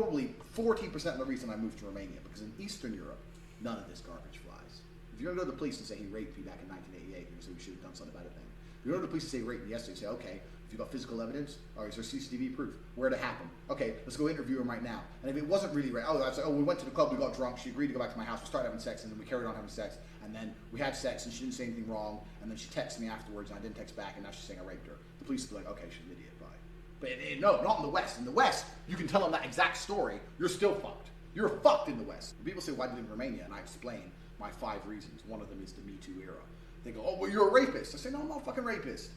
probably 40% of the reason I moved to Romania, because in Eastern Europe, none of this garbage flies. If you're going to go to the police and say he raped me back in 1988, you're going to say we should have done something about it then. If you go to the police and say he raped me yesterday, you say, okay, if you got physical evidence, or is there CCTV proof? Where'd it happen? Okay, let's go interview him right now. And if it wasn't really rape, I'd say, we went to the club, we got drunk, she agreed to go back to my house, we started having sex, and then we carried on having sex, and then we had sex, and she didn't say anything wrong, and then she texted me afterwards, and I didn't text back, and now she's saying I raped her. The police would be like, okay, she's an idiot, bye. But no, not in the West. In the West, you can tell them that exact story, you're still fucked. You're fucked in the West. When people say, why did you live in Romania? And I explain my 5 reasons. One of them is the Me Too era. They go, oh, well, you're a rapist. I say, no, I'm not a fucking rapist.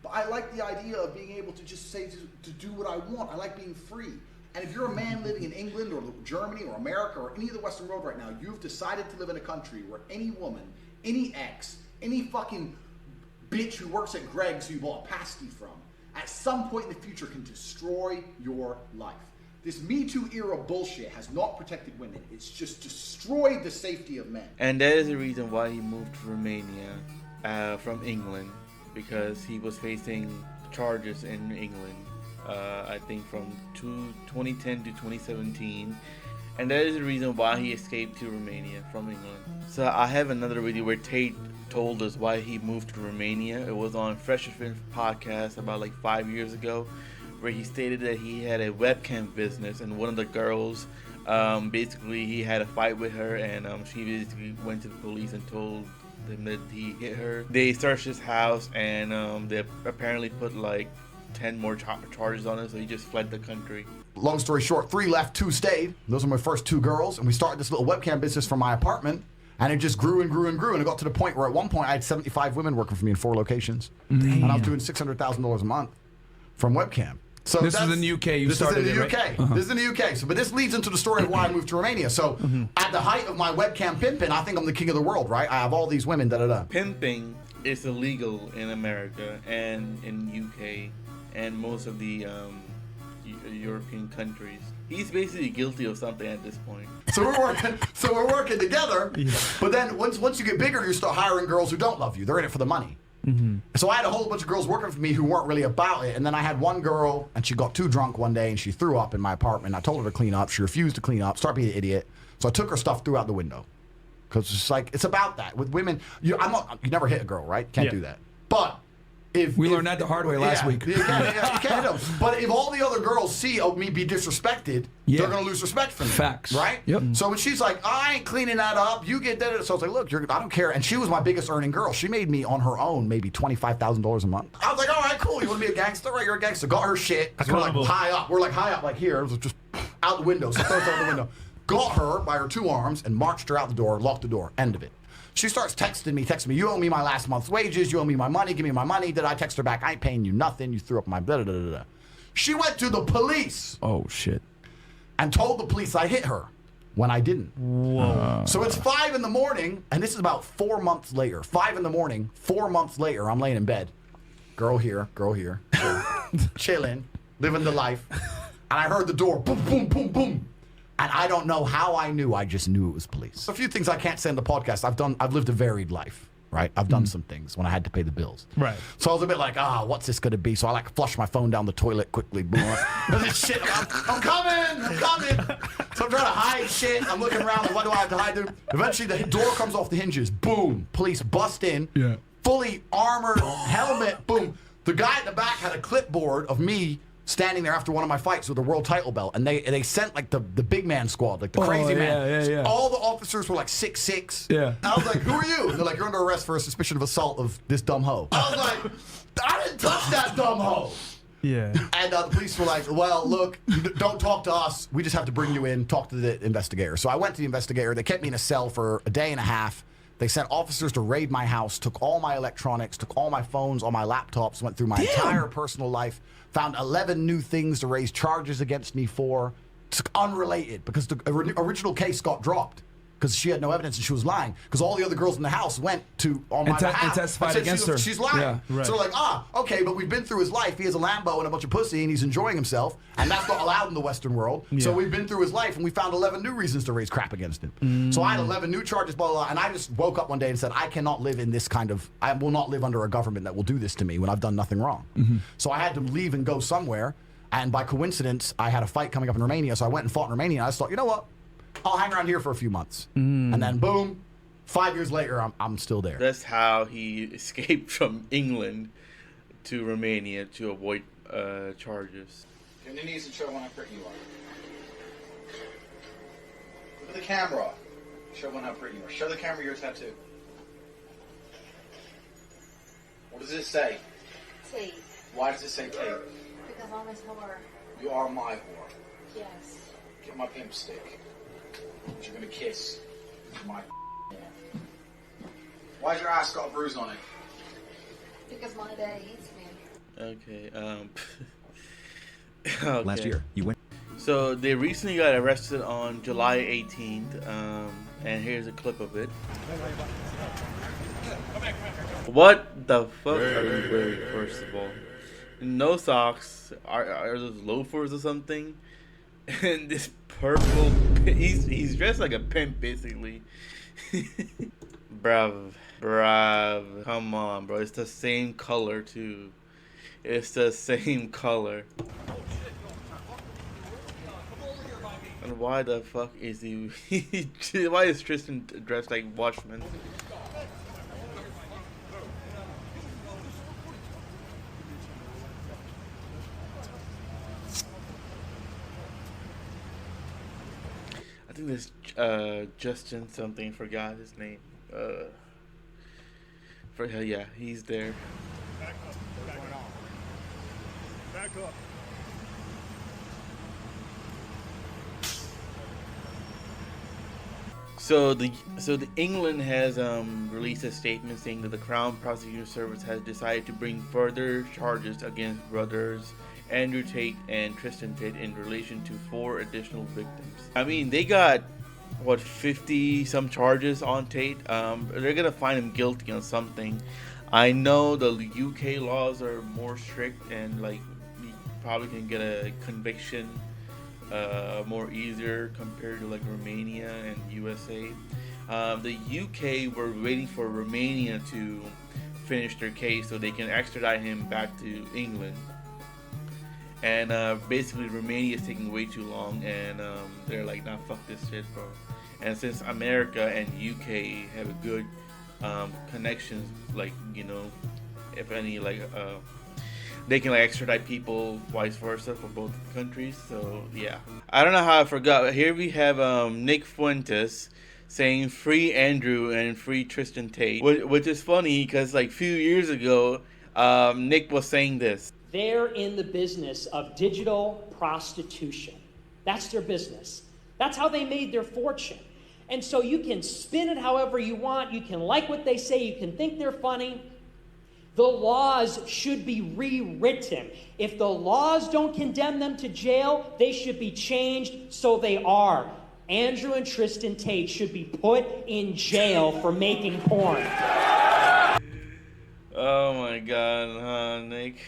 But I like the idea of being able to just say, to do what I want. I like being free. And if you're a man living in England or Germany or America or any of the Western world right now, you've decided to live in a country where any woman, any ex, any fucking bitch who works at Greg's who you bought a pasty from, at some point in the future can destroy your life. This Me Too era bullshit has not protected women. It's just destroyed the safety of men. And that is the reason why he moved to Romania from England, because he was facing charges in England, I think from 2010 to 2017. And that is the reason why he escaped to Romania from England. So I have another video where Tate told us why he moved to Romania. It was on Fresh Offense podcast about like 5 years ago, where he stated that he had a webcam business, and one of the girls, basically he had a fight with her, and she basically went to the police and told them that he hit her. They searched his house, and they apparently put like 10 more charges on it, so he just fled the country. Long story short, 3 left, 2 stayed. Those are my first 2 girls, and we started this little webcam business from my apartment, and it just grew and grew and grew, and it got to the point where at one point I had 75 women working for me in 4 locations. Damn. And I was doing $600,000 a month from webcam. So this is in the UK. This is in the UK. Right? This is in the UK. So, but this leads into the story of why I moved to Romania. So, at the height of my webcam pimping, I think I'm the king of the world, right? I have all these women. Pimping is illegal in America and in UK and most of the European countries. He's basically guilty of something at this point. So we're working together. Yeah. But then once you get bigger, you start hiring girls who don't love you. They're in it for the money. So I had a whole bunch of girls working for me who weren't really about it. And then I had one girl, and she got too drunk one day, and she threw up in my apartment. I told her to clean up. She refused to clean up, started being an idiot. So I took her stuff, threw out the window. Because it's like, it's about that. With women, you never hit a girl, right? Can't do that. But if we learned that the hard way last week. You can't hit them. But if all the other girls see me be disrespected, they're going to lose respect for me. Facts. Right? Yep. So when she's like, I ain't cleaning that up, you get that. So I was like, look, I don't care. And she was my biggest earning girl. She made me on her own maybe $25,000 a month. I was like, all right, cool. You want to be a gangster? Right, you're a gangster. Got her shit. We're like high up. We're like high up, like here. It was just out the window. So throw it out the window. Got her by her 2 arms and marched her out the door, locked the door. End of it. She starts texting me, you owe me my last month's wages, you owe me my money, give me my money. Did I text her back? I ain't paying you nothing, you threw up my blah, blah, blah, blah. She went to the police. Oh, shit. And told the police I hit her when I didn't. Whoa. So it's 5 in the morning, and this is about 4 months later. 5 in the morning, 4 months later, I'm laying in bed. Girl here, chilling, living the life. And I heard the door, boom, boom, boom, boom. And I don't know how I knew. I just knew it was police. A few things I can't say in the podcast. I've lived a varied life, right? I've done some things when I had to pay the bills. Right. So I was a bit like, what's this going to be? So I flush my phone down the toilet quickly. Boom. Shit, I'm coming. So I'm trying to hide shit. I'm looking around. Like, what do I have to hide? Eventually the door comes off the hinges. Boom. Police bust in. Yeah. Fully armored, helmet. Boom. The guy at the back had a clipboard of me standing there after one of my fights with a world title belt, and they sent like the big man squad, like the crazy man. Yeah. All the officers were like 6'6". Yeah. I was like, who are you? And they're like, you're under arrest for a suspicion of assault of this dumb hoe. I was like, I didn't touch that dumb hoe. Yeah. And the police were like, well, look, don't talk to us. We just have to bring you in, talk to the investigator. So I went to the investigator. They kept me in a cell for a day and a half. They sent officers to raid my house, took all my electronics, took all my phones, all my laptops, went through my entire personal life, found 11 new things to raise charges against me for. It's unrelated, because the original case got dropped because she had no evidence and she was lying, because all the other girls in the house went to on my behalf and testified against her. She's lying. Yeah, right. So they're like, okay, but we've been through his life. He has a Lambo and a bunch of pussy, and he's enjoying himself, and that's not allowed in the Western world. Yeah. So we've been through his life, and we found 11 new reasons to raise crap against him. So I had 11 new charges, blah, blah, blah, and I just woke up one day and said, I cannot live in this I will not live under a government that will do this to me when I've done nothing wrong. So I had to leave and go somewhere. And by coincidence, I had a fight coming up in Romania, so I went and fought in Romania. And I just thought, you know what? I'll hang around here for a few months. And then boom, 5 years later, I'm still there. That's how he escaped from England to Romania to avoid charges. Bend your knees and show everyone how pretty you are. Look at the camera. Show everyone how pretty you are. Show the camera your tattoo. What does it say? Tate. Why does it say Tate? Because I'm his whore. You are my whore. Yes. Get my pimp stick. Which you're gonna kiss. My whore. Why's your ass got a bruise on it? Because my daddy eats me. Okay, okay. Last year, you went. So they recently got arrested on July 18th, and here's a clip of it. What the fuck are you wearing, first of all? No socks. Are those loafers or something? And this purple, he's dressed like a pimp, basically. Bruv, come on, bro. It's the same color, too. It's the same color. And why the fuck is he? Why is Tristan dressed like Watchman? I think this Justin something, forgot his name. Yeah, he's there. Back up. Back up. So the England has released a statement saying that the Crown Prosecution Service has decided to bring further charges against brothers Andrew Tate and Tristan Tate in relation to 4 additional victims. I mean, they got what 50 some charges on Tate. They're gonna find him guilty on something. I know the UK laws are more strict, and like you probably can get a conviction more easier compared to like Romania and USA. The UK were waiting for Romania to finish their case so they can extradite him back to England. And basically Romania is taking way too long, and they're like, nah, fuck this shit, bro. And since America and UK have a good connections, like, you know, if any, like they can like extradite people, vice versa, for both countries. So yeah, I don't know how I forgot. Here we have Nick Fuentes saying free Andrew and free Tristan Tate, which is funny because like a few years ago, Nick was saying this. They're in the business of digital prostitution. That's their business. That's how they made their fortune. And so you can spin it however you want. You can like what they say. You can think they're funny. The laws should be rewritten. If the laws don't condemn them to jail, they should be changed so they are. Andrew and Tristan Tate should be put in jail for making porn. Oh my God, Nick.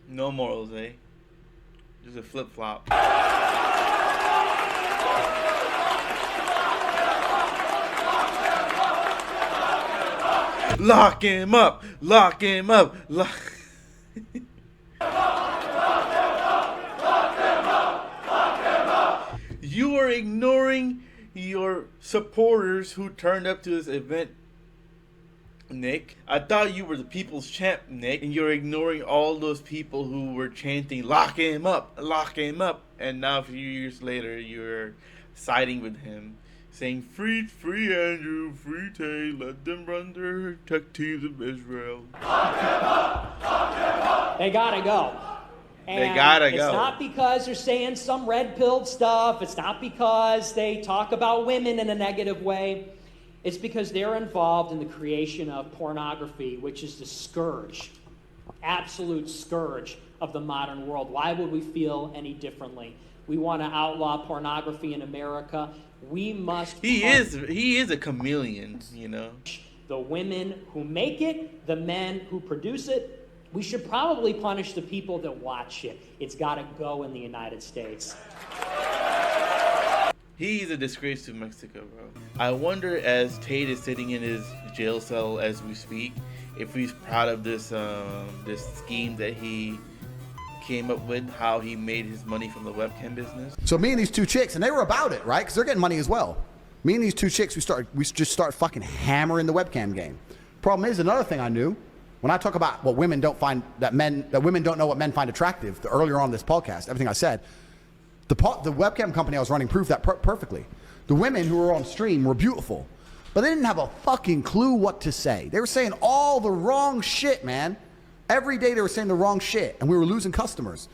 No morals, eh? Just a flip-flop. Lock him up! Lock him up! You are ignoring your supporters who turned up to this event, Nick. I thought you were the people's champ, Nick, and you're ignoring all those people who were chanting, lock him up, lock him up. And now a few years later, you're siding with him, saying, free Andrew, free Tate, let them run their tech teams of Israel. They gotta go. And they gotta go. It's not because they're saying some red-pilled stuff. It's not because they talk about women in a negative way. It's because they're involved in the creation of pornography, which is the scourge, absolute scourge of the modern world. Why would we feel any differently? We want to outlaw pornography in America. We must. He is a chameleon, you know. The women who make it, the men who produce it. We should probably punish the people that watch it. It's got to go in the United States. He's a disgrace to Mexico, bro. I wonder, as Tate is sitting in his jail cell as we speak, if he's proud of this this scheme that he came up with, how he made his money from the webcam business. So me and these 2 chicks, and they were about it, right? Because they're getting money as well. Me and these 2 chicks, we just start fucking hammering the webcam game. Problem is, another thing I knew, when I talk about what women don't find, that women don't know what men find attractive, earlier on this podcast, everything I said, the webcam company I was running proved that perfectly. The women who were on stream were beautiful, but they didn't have a fucking clue what to say. They were saying all the wrong shit, man. Every day they were saying the wrong shit, and we were losing customers.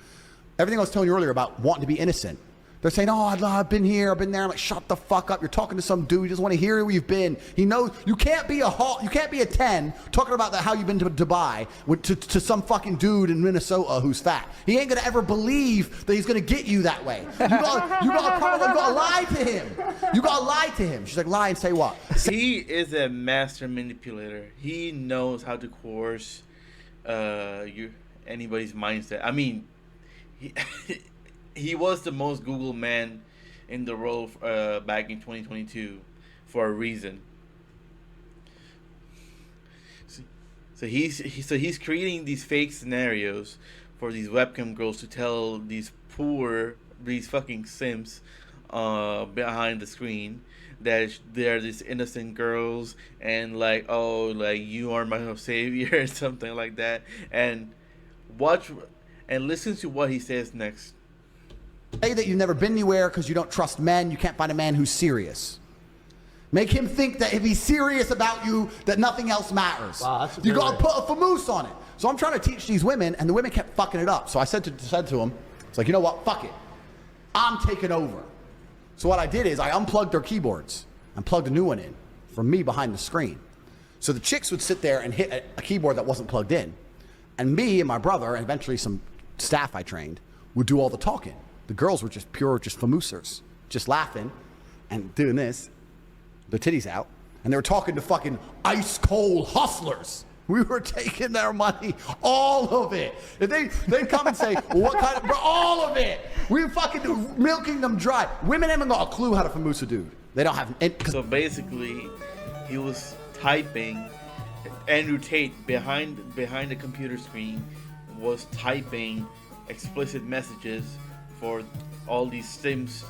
Everything I was telling you earlier about wanting to be innocent. They're saying, oh, I've been here, I've been there. I'm like, shut the fuck up. You're talking to some dude. He doesn't want to hear where you've been. He knows you can't be a 10 talking about how you've been to Dubai to some fucking dude in Minnesota who's fat. He ain't gonna ever believe that he's gonna get you that way. You gotta lie to him. You gotta lie to him. She's like, lie and say what? He is a master manipulator. He knows how to coerce anybody's mindset. I mean, he was the most Googled man in the world back in 2022 for a reason. So he's creating these fake scenarios for these webcam girls to tell these fucking simps behind the screen that they're these innocent girls and like, oh, like you are my savior or something like that. And watch and listen to what he says next. Say that you've never been anywhere because you don't trust men. You can't find a man who's serious. Make him think that if he's serious about you, that nothing else matters. Wow, that's a you good gotta way. put a famoose on it. So I'm trying to teach these women, and the women kept fucking it up. So I said to them, it's like, you know what? Fuck it. I'm taking over. So what I did is I unplugged their keyboards and plugged a new one in from me behind the screen. So the chicks would sit there and hit a keyboard that wasn't plugged in. And me and my brother, and eventually some staff I trained, would do all the talking. The girls were just famoosers, just laughing and doing this, their titties out, and they were talking to fucking ice cold hustlers. We were taking their money, all of it. If they'd come and say, well, what kind of, bro, all of it. We were fucking milking them dry. Women haven't got a clue how to famoose a dude. They don't have, So basically, he was typing. Andrew Tate behind the computer screen was typing explicit messages for all these sims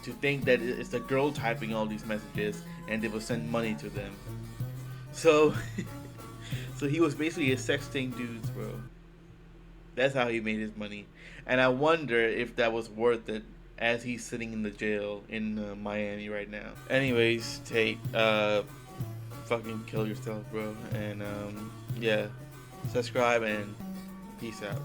to think that it's the girl typing all these messages and they will send money to them. So he was basically a sexting dude, bro. That's how he made his money. And I wonder if that was worth it as he's sitting in the jail in Miami right now. Anyways, Tate, fucking kill yourself, bro. And yeah, subscribe and peace out.